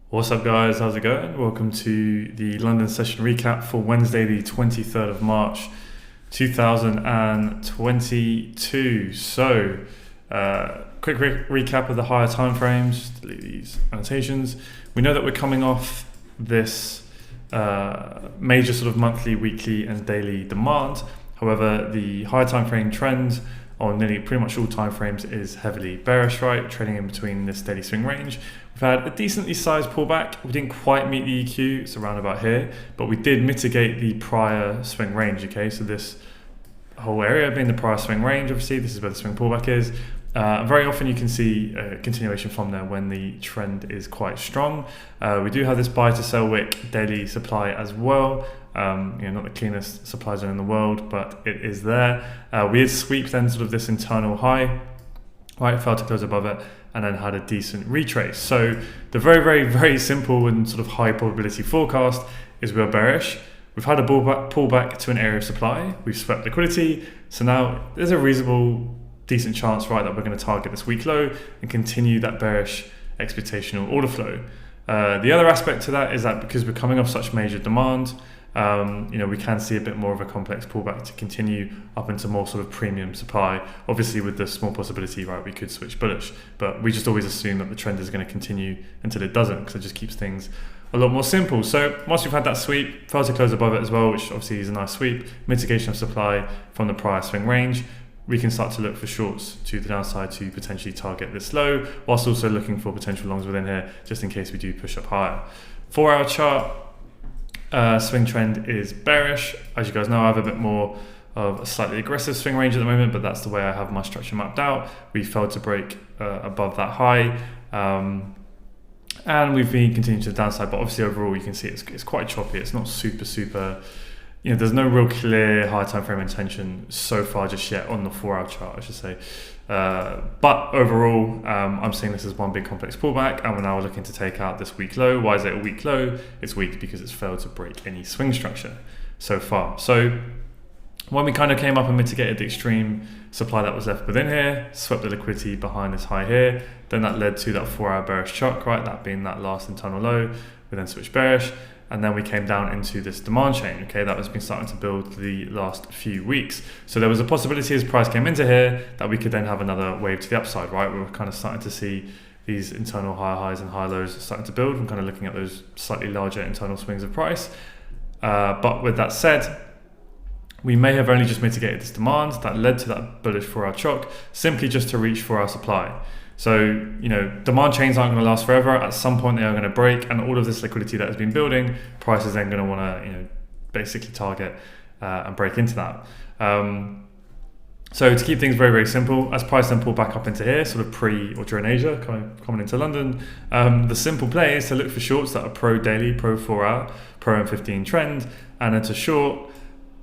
What's up, guys? How's it going? Welcome to the London session recap for Wednesday, the 23rd of March, 2022. Quick recap of the higher timeframes. Delete these annotations. We know that we're coming off this major sort of monthly, weekly, and daily demand. However, the higher timeframe trend on nearly pretty much all timeframes is heavily bearish, right? Trading in between this daily swing range. We've had a decently sized pullback. We didn't quite meet the EQ, it's around about here, but we did mitigate the prior swing range, okay? So this whole area being the prior swing range, obviously, this is where the swing pullback is. Very often you can see a continuation from there when the trend is quite strong. We do have this buy to sell wick daily supply as well. Not the cleanest supply zone in the world, but it is there. We had sweep then sort of this internal high, right, fell to close above it, and then had a decent retrace. So the very, very, very simple and sort of high probability forecast is we're bearish. We've had a pullback to an area of supply. We've swept liquidity. So now there's a reasonable, decent chance, right, that we're going to target this week low and continue that bearish expectational order flow. The other aspect to that is that because we're coming off such major demand, we can see a bit more of a complex pullback to continue up into more sort of premium supply. Obviously, with the small possibility, right, we could switch bullish, but we just always assume that the trend is going to continue until it doesn't, because it just keeps things a lot more simple. So once we've had that sweep, fell to close above it as well, which obviously is a nice sweep, mitigation of supply from the prior swing range, we can start to look for shorts to the downside to potentially target this low, whilst also looking for potential longs within here, just in case we do push up higher. 4-hour chart, swing trend is bearish. As you guys know, I have a bit more of a slightly aggressive swing range at the moment, but that's the way I have my structure mapped out. We failed to break above that high, and we've been continuing to the downside, but obviously overall you can see it's quite choppy. It's not super, there's no real clear high time frame intention so far just yet on the 4-hour chart, I should say. But overall, I'm seeing this as one big complex pullback, and we're now looking to take out this weak low. Why is it a weak low? It's weak because it's failed to break any swing structure so far. So when we kind of came up and mitigated the extreme supply that was left within here, swept the liquidity behind this high here, then that led to that 4-hour bearish chart, right? That being that last internal low. We then switched bearish, and then we came down into this demand chain, okay, that has been starting to build the last few weeks. So there was a possibility as price came into here that we could then have another wave to the upside, right? We were kind of starting to see these internal higher highs and high lows starting to build. I'm kind of looking at those slightly larger internal swings of price. But with that said, we may have only just mitigated this demand that led to that bullish 4-hour chock, simply just to reach 4-hour supply. So, demand chains aren't going to last forever. At some point, they are going to break, and all of this liquidity that has been building, price is then going to want to, basically target and break into that. So to keep things very, very simple, as price then pull back up into here, sort of pre or during Asia, coming into London, the simple play is to look for shorts that are pro daily, pro 4-hour, pro M15 trend, and then to short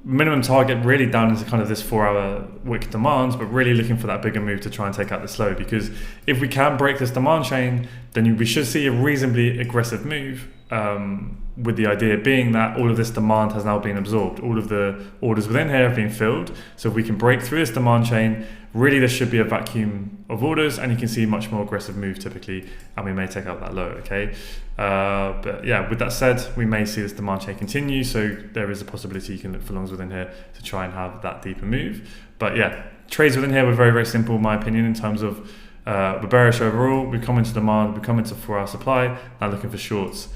minimum target really down into kind of this 4-hour wick demand, but really looking for that bigger move to try and take out this low, because if we can break this demand chain, then we should see a reasonably aggressive move, with the idea being that all of this demand has now been absorbed. All of the orders within here have been filled. So if we can break through this demand chain, really there should be a vacuum of orders, and you can see a much more aggressive move typically, and we may take out that low, okay? But yeah, with that said, we may see this demand chain continue, so there is a possibility you can look for longs within here to try and have that deeper move. But yeah, trades within here were very, very simple in my opinion, in terms of we're bearish overall, we come into demand, we come into 4-hour supply, now looking for shorts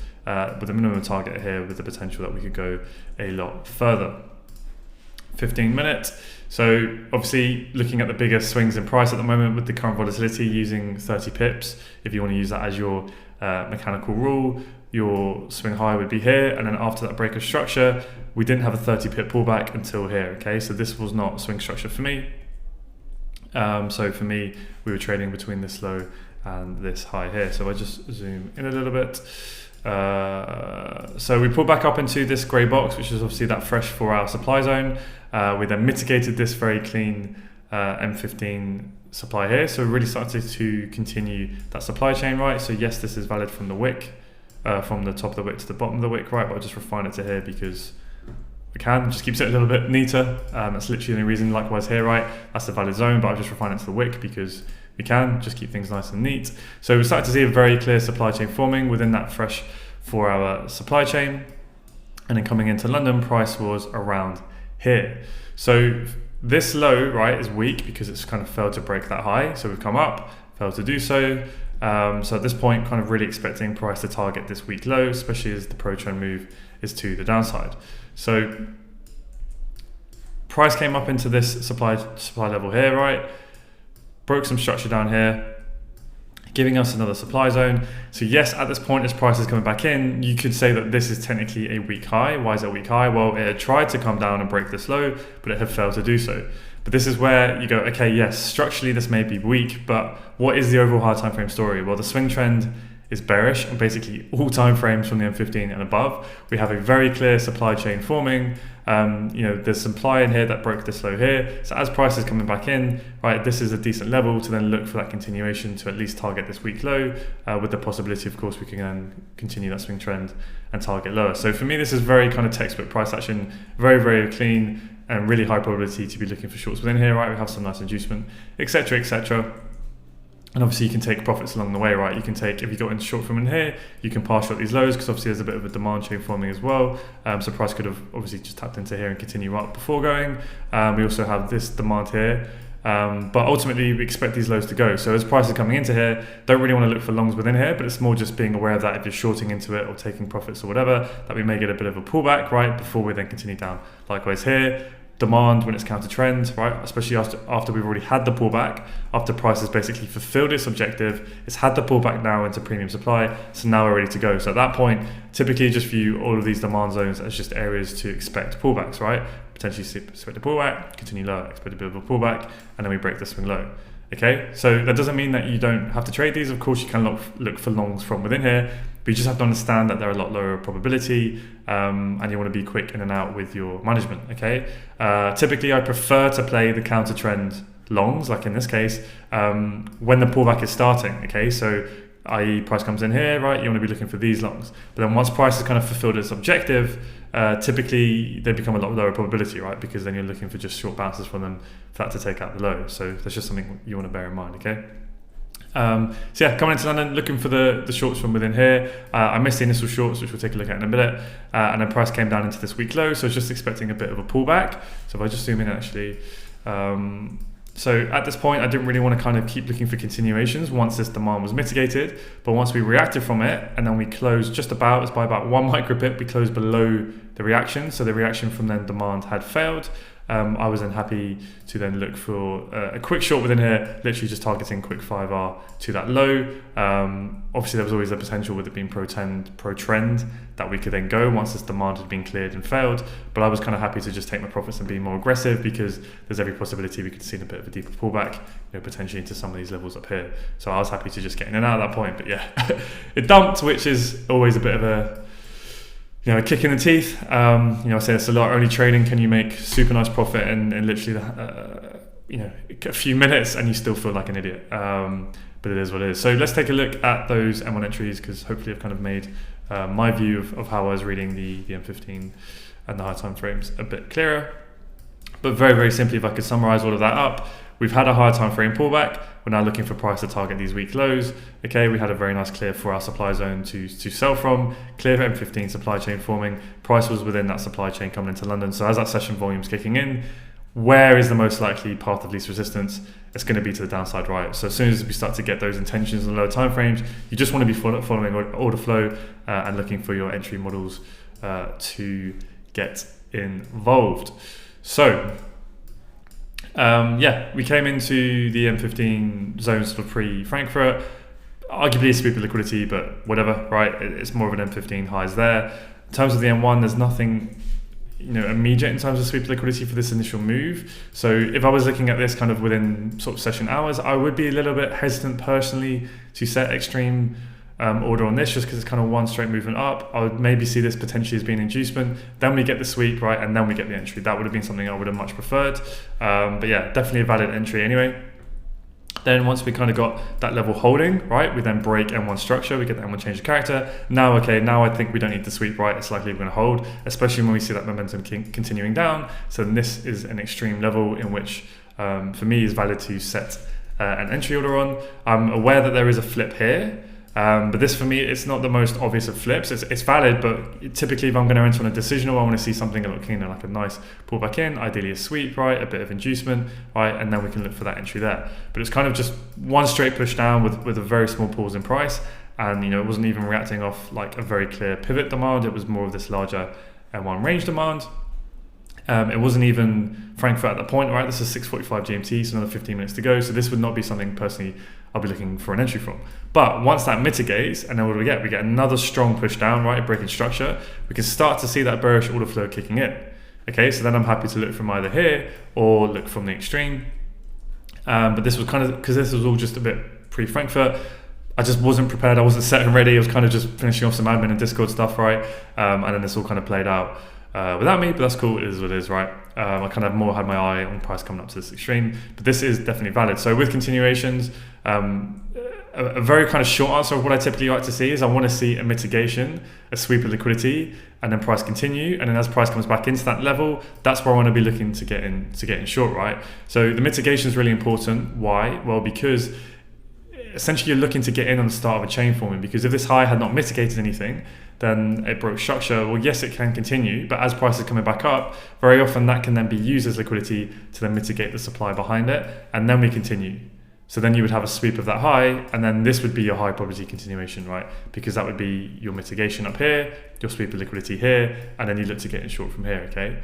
with a minimum target here with the potential that we could go a lot further. 15 minutes. So obviously looking at the bigger swings in price at the moment with the current volatility, using 30 pips, if you want to use that as your mechanical rule, your swing high would be here, and then after that break of structure, we didn't have a 30 pip pullback until here, okay? So this was not swing structure for me. So for me, we were trading between this low and this high here. So I just zoom in a little bit. So we pulled back up into this grey box, which is obviously that fresh 4-hour supply zone. We then mitigated this very clean M15 supply here. So we really started to continue that supply chain, right? So yes, this is valid from the wick, from the top of the wick to the bottom of the wick, right? But I'll just refine it to here because I can, just keeps it a little bit neater. That's literally the only reason. Likewise here, right? That's the valid zone, but I've just refined it to the wick because we can, just keep things nice and neat. So we started to see a very clear supply chain forming within that fresh 4-hour supply chain. And then coming into London, price was around here. So this low, right, is weak because it's kind of failed to break that high. So we've come up, failed to do so. So at this point, kind of really expecting price to target this weak low, especially as the pro trend move is to the downside. So price came up into this supply level here, right? Broke some structure down here, giving us another supply zone. So yes, at this point, as price is coming back in, you could say that this is technically a weak high. Why is it a weak high? Well, it had tried to come down and break this low, but it had failed to do so. But this is where you go, okay, yes, structurally this may be weak, but what is the overall high time frame story? Well, the swing trend is bearish on basically all time frames from the M15 and above. We have a very clear supply chain forming. There's supply in here that broke this low here. So as price is coming back in, right, this is a decent level to then look for that continuation to at least target this weak low, with the possibility, of course, we can then continue that swing trend and target lower. So for me, this is very kind of textbook price action, very, very clean and really high probability to be looking for shorts within here, right? We have some nice inducement, etc., etc. And obviously you can take profits along the way, right? You can take, if you got in short from in here, you can pass short these lows because obviously there's a bit of a demand chain forming as well. So price could have obviously just tapped into here and continue up before going. We also have this demand here. But ultimately we expect these lows to go. So as price is coming into here, don't really want to look for longs within here, but it's more just being aware of that if you're shorting into it or taking profits or whatever, that we may get a bit of a pullback, right? Before we then continue down. Likewise here, demand when it's counter trend, right? Especially after we've already had the pullback, after price has basically fulfilled its objective, it's had the pullback now into premium supply, so now we're ready to go. So at that point, typically just view all of these demand zones as just areas to expect pullbacks, right? Potentially expect a pullback, continue lower, expect a bit of a pullback, and then we break the swing low. Okay, so that doesn't mean that you don't have to trade these. Of course, you can look for longs from within here, but you just have to understand that they're a lot lower probability, and you want to be quick in and out with your management. Okay, typically I prefer to play the counter trend longs, like in this case, when the pullback is starting. Okay, so i.e. price comes in here, right? You want to be looking for these longs, but then once price has kind of fulfilled its objective, typically they become a lot lower probability, right? Because then you're looking for just short bounces from them for that to take out the low. So that's just something you want to bear in mind. Okay. So yeah, coming into London, looking for the shorts from within here. I missed the initial shorts, which we'll take a look at in a minute, and then price came down into this weak low, so I was just expecting a bit of a pullback. So if I just zoom in actually, so at this point I didn't really want to kind of keep looking for continuations once this demand was mitigated, but once we reacted from it and then we closed just about, it's by about 1 micropip, we closed below the reaction, so the reaction from then demand had failed. I was then happy to then look for a quick short within here, literally just targeting quick 5R to that low. Obviously there was always the potential with it being pro trend that we could then go once this demand had been cleared and failed, but I was kind of happy to just take my profits and be more aggressive because there's every possibility we could see a bit of a deeper pullback, potentially into some of these levels up here. So I was happy to just get in and out at that point, but yeah, it dumped, which is always a bit of a a kick in the teeth. I say it's a lot. Only trading can you make super nice profit in literally a few minutes, and you still feel like an idiot. But it is what it is. So let's take a look at those M1 entries, because hopefully I've kind of made my view of how I was reading the M15 and the high time frames a bit clearer. But very, very simply, if I could summarize all of that up, we've had a higher time frame pullback. We're now looking for price to target these weak lows. Okay, we had a very nice clear for our supply zone to sell from. Clear M15 supply chain forming. Price was within that supply chain coming into London. So as that session volume's kicking in, where is the most likely path of least resistance? It's going to be to the downside, right? So as soon as we start to get those intentions in lower time frames, you just want to be following order flow and looking for your entry models to get involved. So we came into the M15 zone sort of pre-Frankfurt. Arguably a sweep of liquidity, but whatever, right? It's more of an M15 highs there. In terms of the M1, there's nothing immediate in terms of sweep liquidity for this initial move. So if I was looking at this kind of within sort of session hours, I would be a little bit hesitant personally to set extreme order on this, just because it's kind of one straight movement up. I would maybe see this potentially as being inducement, then we get the sweep, right, and then we get the entry. That would have been something I would have much preferred, but yeah, definitely a valid entry anyway. Then once we kind of got that level holding, right, we then break M1 structure, we get the M1 change of character. Now I think we don't need the sweep, right? It's likely we're going to hold, especially when we see that momentum continuing down. So this is an extreme level in which, for me, is valid to set an entry order on. I'm aware that there is a flip here. But this for me, it's not the most obvious of flips. It's valid, but typically if I'm going to enter on a decisional, I want to see something a little like a nice pullback in, ideally a sweep, right? A bit of inducement, right? And then we can look for that entry there. But it's kind of just one straight push down with a very small pause in price. And, it wasn't even reacting off like a very clear pivot demand. It was more of this larger M1 range demand. It wasn't even Frankfurt at that point, right? This is 6:45 GMT, so another 15 minutes to go. So this would not be something personally I'll be looking for an entry from. But once that mitigates, and then what do we get? We get another strong push down, right? Breaking structure. We can start to see that bearish order flow kicking in. Okay, so then I'm happy to look from either here or look from the extreme. But this was kind of, because this was all just a bit pre-Frankfurt, I just wasn't prepared. I wasn't set and ready. I was kind of just finishing off some admin and Discord stuff, right? And then this all kind of played out without me, but that's cool. It is what it is, right? I kind of more had my eye on price coming up to this extreme, but this is definitely valid. So with continuations, a very kind of short answer of what I typically like to see is I want to see a mitigation, a sweep of liquidity, and then price continue. And then as price comes back into that level, that's where I want to be looking to get in short, right? So the mitigation is really important. Why? Well, because essentially you're looking to get in on the start of a chain forming, because if this high had not mitigated anything, then it broke structure. Well, yes, it can continue, but as price is coming back up, very often that can then be used as liquidity to then mitigate the supply behind it, and then we continue. So then you would have a sweep of that high, and then this would be your high probability continuation, right? Because that would be your mitigation up here, your sweep of liquidity here, and then you look to get in short from here, okay?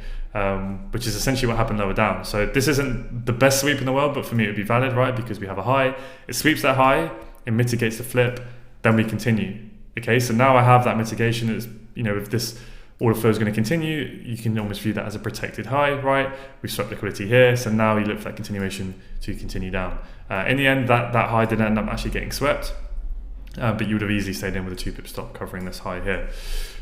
Which is essentially what happened lower down. So this isn't the best sweep in the world, but for me it would be valid, right? Because we have a high, it sweeps that high, it mitigates the flip, then we continue. Okay, so now I have that mitigation. Is, if this order flow is going to continue, you can almost view that as a protected high, right? We've swept liquidity here, so now you look for that continuation to continue down. In the end, that high didn't end up actually getting swept, but you would have easily stayed in with a 2-pip stop covering this high here.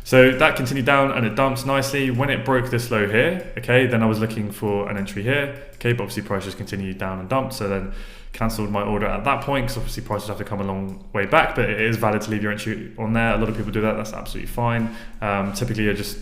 So that continued down and it dumps nicely. When it broke this low here, okay, then I was looking for an entry here, okay, but obviously price just continued down and dumped, so then cancelled my order at that point, because obviously prices have to come a long way back, but it is valid to leave your entry on there. A lot of people do that, that's absolutely fine. Typically I just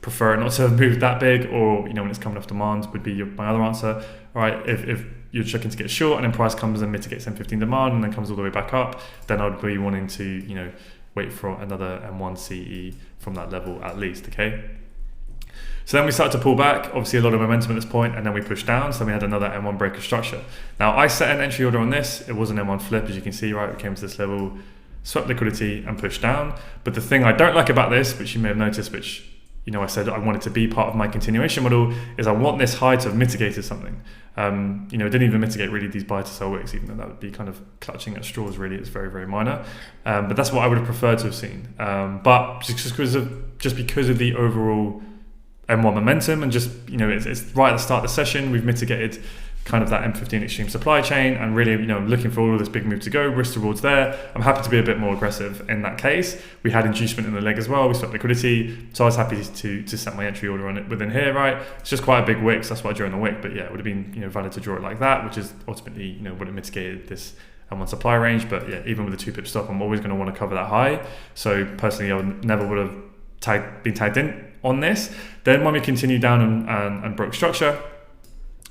prefer not to move that big, or when it's coming off demand would be my other answer, right? If you're looking to get short and then price comes and mitigates M15 demand and then comes all the way back up, then I'd be wanting to wait for another M1 CE from that level at least, okay? So then we started to pull back, obviously a lot of momentum at this point, and then we pushed down, so then we had another M1 break of structure. Now I set an entry order on this, it was an M1 flip, as you can see, right? We came to this level, swept liquidity and pushed down. But the thing I don't like about this, which you may have noticed, which I said I wanted to be part of my continuation model, is I want this high to have mitigated something. It didn't even mitigate really these buy to sell wicks, even though that would be kind of clutching at straws, really. It's very, very minor. But that's what I would have preferred to have seen. But just because of the overall M1 momentum, and just it's right at the start of the session, we've mitigated kind of that M15 extreme supply chain, and really looking for all of this big move to go, risk rewards there. I'm happy to be a bit more aggressive in that case. We had inducement in the leg as well, we swept liquidity, so I was happy to set my entry order on it within here, right? It's just quite a big wick, so that's why I drew in the wick, but yeah, it would have been valid to draw it like that, which is ultimately what it mitigated this M1 supply range. But yeah, even with a 2-pip stop, I'm always going to want to cover that high. So personally, I never would have been tagged in on this. Then when we continue down and broke structure,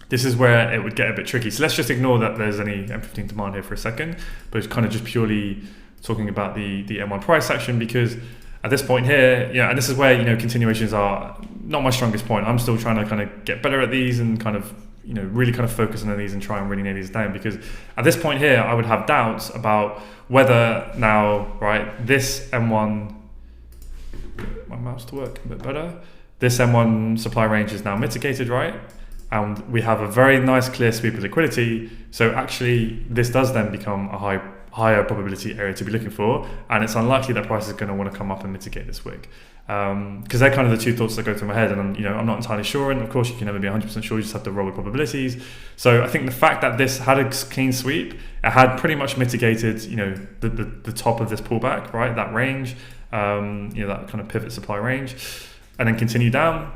this is where it would get a bit tricky. So let's just ignore that there's any M15 demand here for a second, but it's kind of just purely talking about the M1 price action, because at this point here, and this is where continuations are not my strongest point. I'm still trying to kind of get better at these and kind of really kind of focus on these and try and really nail these down, because at this point here I would have doubts about whether now, right, this M1, get my mouse to work a bit better, this M1 supply range is now mitigated, right? And we have a very nice clear sweep of liquidity. So actually this does then become a higher probability area to be looking for, and it's unlikely that price is going to want to come up and mitigate this wick, because they're kind of the two thoughts that go through my head, and I'm not entirely sure, and of course you can never be 100% sure, you just have to roll with probabilities. So I think the fact that this had a clean sweep, it had pretty much mitigated the top of this pullback, right, that range, that kind of pivot supply range, and then continue down,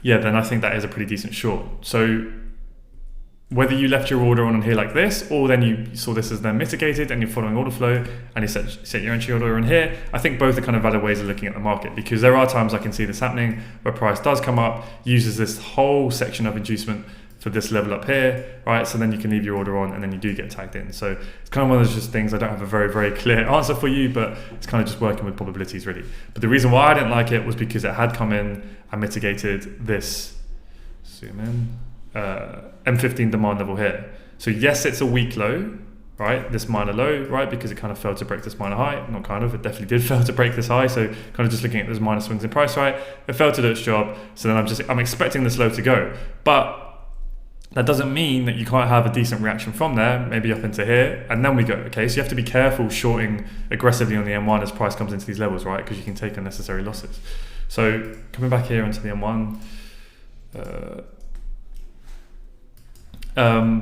then I think that is a pretty decent short. So whether you left your order on here like this, or then you saw this as then mitigated and you're following order flow and you set your entry order on here, I think both are kind of valid ways of looking at the market, because there are times I can see this happening where price does come up, uses this whole section of inducement for this level up here, right? So then you can leave your order on and then you do get tagged in. So it's kind of one of those just things. I don't have a very, very clear answer for you, but it's kind of just working with probabilities really. But the reason why I didn't like it was because it had come in and mitigated this, zoom in, M15 demand level here. So yes, it's a weak low, right? This minor low, right? Because it kind of failed to break this minor high. Not kind of, it definitely did fail to break this high. So kind of just looking at those minor swings in price, right? It failed to do its job. So then I'm expecting this low to go. But that doesn't mean that you can't have a decent reaction from there, maybe up into here, and then we go, okay? So you have to be careful shorting aggressively on the M1 as price comes into these levels, right? Because you can take unnecessary losses. So coming back here into the M1,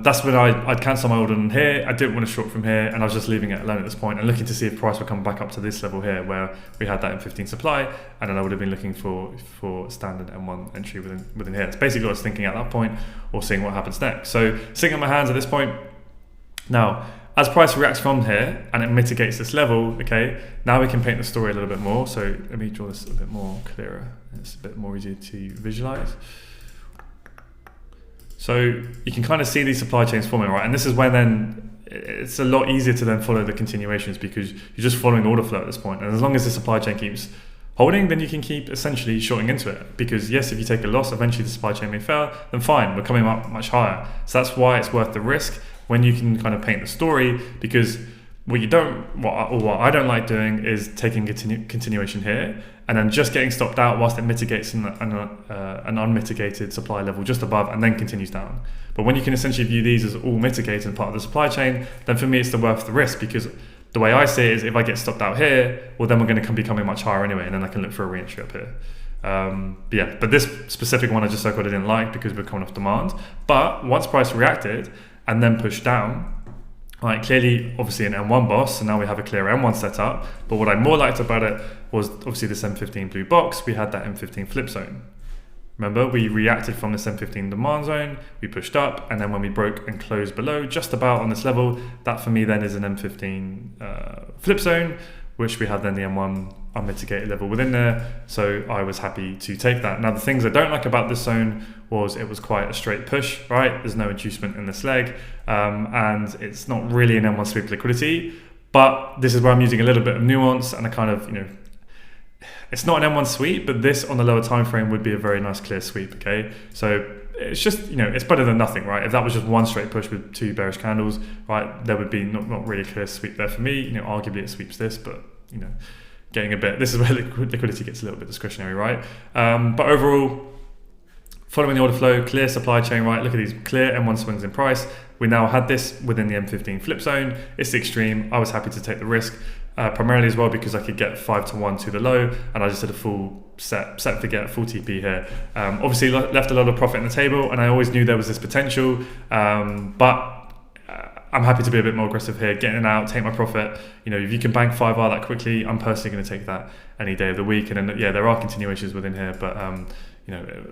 that's when I'd cancel my order on here. I didn't want to short from here, and I was just leaving it alone at this point and looking to see if price would come back up to this level here where we had that M15 supply, and then I would have been looking for standard M1 entry within here. It's basically what I was thinking at that point, or seeing what happens next. So sitting on my hands at this point. Now, as price reacts from here and it mitigates this level, okay, now we can paint the story a little bit more. So let me draw this a bit more clearer. It's a bit more easier to visualize. So you can kind of see these supply chains forming, right? And this is when then it's a lot easier to then follow the continuations because you're just following order flow at this point. And as long as the supply chain keeps holding, then you can keep essentially shorting into it. Because yes, if you take a loss, eventually the supply chain may fail, then fine, we're coming up much higher. So that's why it's worth the risk when you can kind of paint the story, because what I don't like doing is taking continuation here and then just getting stopped out whilst it mitigates an unmitigated supply level just above and then continues down. But when you can essentially view these as all mitigated and part of the supply chain, then for me it's worth the risk, because the way I see it is if I get stopped out here, well then we're going to be coming much higher anyway, and then I can look for a re-entry up here. But this specific one I just circled I didn't like because we're coming off demand. But once price reacted and then pushed down, right, clearly, obviously an M1 boss, so now we have a clear M1 set up. But what I more liked about it was obviously this M15 blue box. We had that M15 flip zone. Remember, we reacted from this M15 demand zone, we pushed up, and then when we broke and closed below, just about on this level, that for me then is an M15 flip zone, which we had then the M1 unmitigated level within there. So I was happy to take that. Now the things I don't like about this zone was it was quite a straight push, right? There's no inducement in this leg, and it's not really an M1 sweep liquidity, but this is where I'm using a little bit of nuance and a kind of, it's not an M1 sweep, but this on the lower time frame would be a very nice clear sweep, okay? So it's just, it's better than nothing, right? If that was just one straight push with two bearish candles, right, there would be not really a clear sweep there for me. Arguably it sweeps this, but, getting a bit, this is where liquidity gets a little bit discretionary, right? But overall, following the order flow, clear supply chain, right? Look at these clear M1 swings in price. We now had this within the M15 flip zone. It's the extreme. I was happy to take the risk, primarily as well because I could get 5-1 to the low, and I just did a full set forget, full TP here. Obviously left a lot of profit on the table, and I always knew there was this potential, but I'm happy to be a bit more aggressive here, getting out, take my profit. If you can bank 5R that quickly, I'm personally going to take that any day of the week. And then, there are continuations within here, but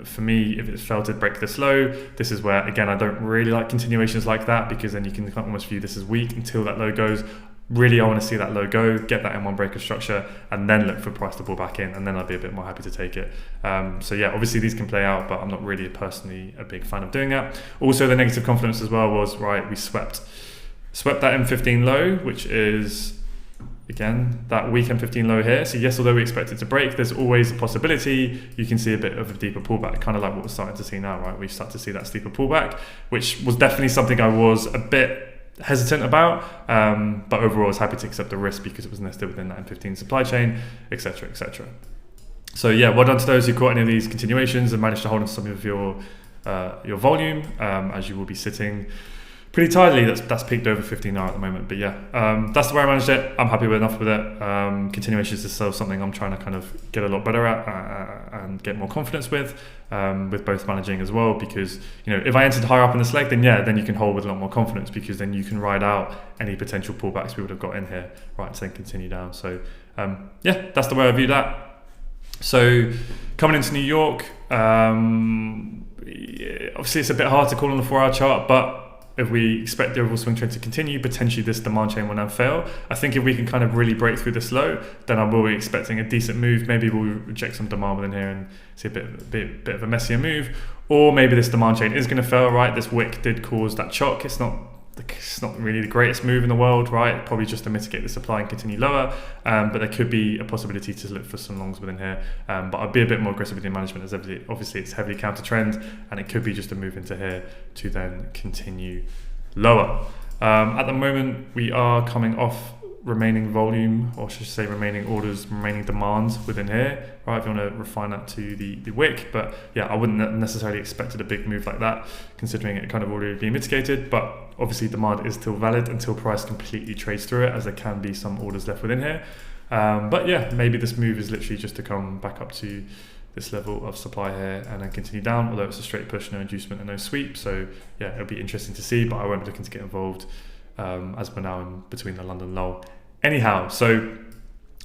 for me, if it's failed to break this low, this is where, again, I don't really like continuations like that, because then you can almost view this as weak until that low goes. Really, I want to see that low go, get that M1 breaker structure, and then look for price to pull back in, and then I'd be a bit more happy to take it. Obviously these can play out, but I'm not really personally a big fan of doing that. Also, the negative confidence as well was, right, we swept that M15 low, which is, again, that weak M15 low here. So yes, although we expect it to break, there's always a possibility you can see a bit of a deeper pullback, kind of like what we're starting to see now, right? We start to see that steeper pullback, which was definitely something I was a bit hesitant about, but overall I was happy to accept the risk because it was nested within that M15 supply chain, etc., etc. So well done to those who caught any of these continuations and managed to hold on to some of your volume, as you will be sitting pretty tightly. That's peaked over 15 hours at the moment, but that's the way I managed it. I'm happy with enough with it. Continuations is still something I'm trying to kind of get a lot better at and get more confidence with both managing as well, because if I entered higher up in this leg, then you can hold with a lot more confidence, because then you can ride out any potential pullbacks we would have got in here, right, and then continue down. So that's the way I view that. So coming into New York, obviously it's a bit hard to call on the 4-hour chart, but if we expect the overall swing trend to continue, potentially this demand chain will now fail. I think if we can kind of really break through this low, then I will be expecting a decent move. Maybe we'll reject some demand within here and see a bit of a messier move. Or maybe this demand chain is going to fail, right? This wick did cause that shock. It's not really the greatest move in the world, right? Probably just to mitigate the supply and continue lower. But there could be a possibility to look for some longs within here. But I'd be a bit more aggressive with the management, as obviously it's heavily counter trend, and it could be just a move into here to then continue lower. At the moment, we are coming off remaining volume, or should I say remaining orders, remaining demands within here, right? If you want to refine that to the wick, but yeah, I wouldn't necessarily expected a big move like that, considering it kind of already being mitigated. But obviously demand is still valid until price completely trades through it, as there can be some orders left within here. But yeah, maybe this move is literally just to come back up to this level of supply here and then continue down, although it's a straight push, no inducement and no sweep. So yeah, it'll be interesting to see, but I won't be looking to get involved as we're now in between the London lull. Anyhow, so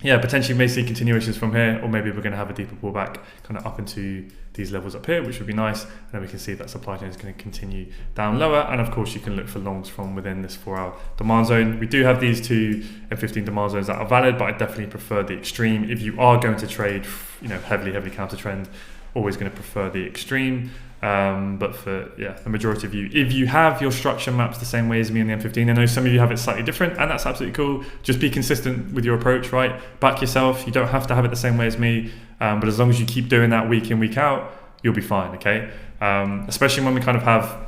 yeah, potentially may see continuations from here, or maybe we're going to have a deeper pullback kind of up into these levels up here, which would be nice. And then we can see that supply chain is going to continue down lower. And of course, you can look for longs from within this 4-hour demand zone. We do have these 2 and 15 demand zones that are valid, but I definitely prefer the extreme. If you are going to trade, heavily counter trend, always going to prefer the extreme. But for the majority of you, if you have your structure maps the same way as me in the M15, I know some of you have it slightly different, and that's absolutely cool. Just be consistent with your approach, right? Back yourself. You don't have to have it the same way as me, but as long as you keep doing that week in, week out, you'll be fine, okay? Especially when we kind of have,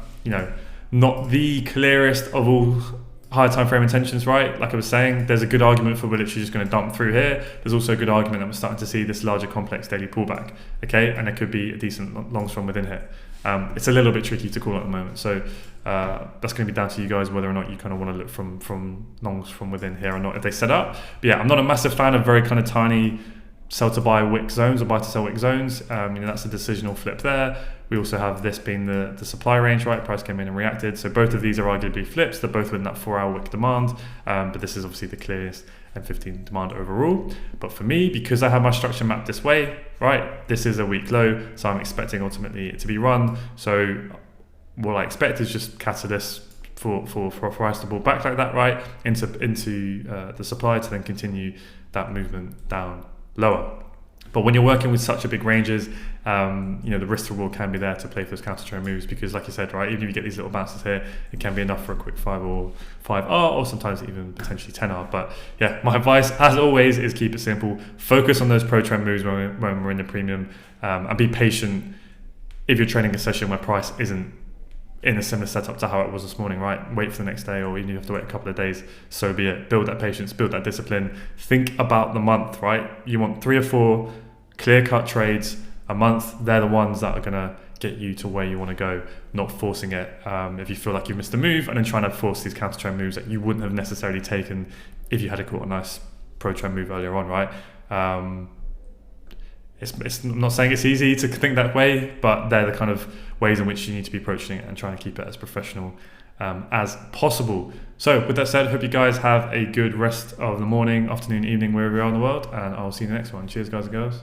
not the clearest of all higher time frame intentions, right? Like I was saying, there's a good argument for we're literally just going to dump through here. There's also a good argument that we're starting to see this larger complex daily pullback, okay? And there could be a decent longs from within here. It's a little bit tricky to call at the moment, so that's going to be down to you guys whether or not you kind of want to look from longs from within here or not if they set up. But yeah, I'm not a massive fan of very kind of tiny sell to buy wick zones or buy to sell wick zones. That's a decisional flip there. We also have this being the supply range, right? Price came in and reacted. So both of these are arguably flips. They're both within that 4-hour wick demand. But this is obviously the clearest M15 demand overall. But for me, because I have my structure mapped this way, right? This is a weak low. So I'm expecting ultimately it to be run. So what I expect is just catalyst for price to pull back like that, right? Into the supply to then continue that movement down lower. But when you're working with such a big ranges, the risk to reward can be there to play for those counter trend moves, because like you said, right, even if you get these little bounces here, it can be enough for a quick 5R or sometimes even potentially 10R. But yeah, my advice as always is keep it simple. Focus on those pro trend moves when we're in the premium, and be patient if you're trading a session where price isn't in a similar setup to how it was this morning, right? Wait for the next day, or even if you have to wait a couple of days, so be it. Build that patience, build that discipline. Think about the month, right? You want 3 or 4 clear-cut trades a month. They're the ones that are going to get you to where you want to go, not forcing it. If you feel like you've missed a move and then trying to force these counter trend moves that you wouldn't have necessarily taken if you had caught a nice pro trend move earlier on, right? I'm not saying it's easy to think that way, but they're the kind of ways in which you need to be approaching it and trying to keep it as professional as possible. So with that said, hope you guys have a good rest of the morning, afternoon, evening, wherever you are in the world, and I'll see you in the next one. Cheers, guys and girls.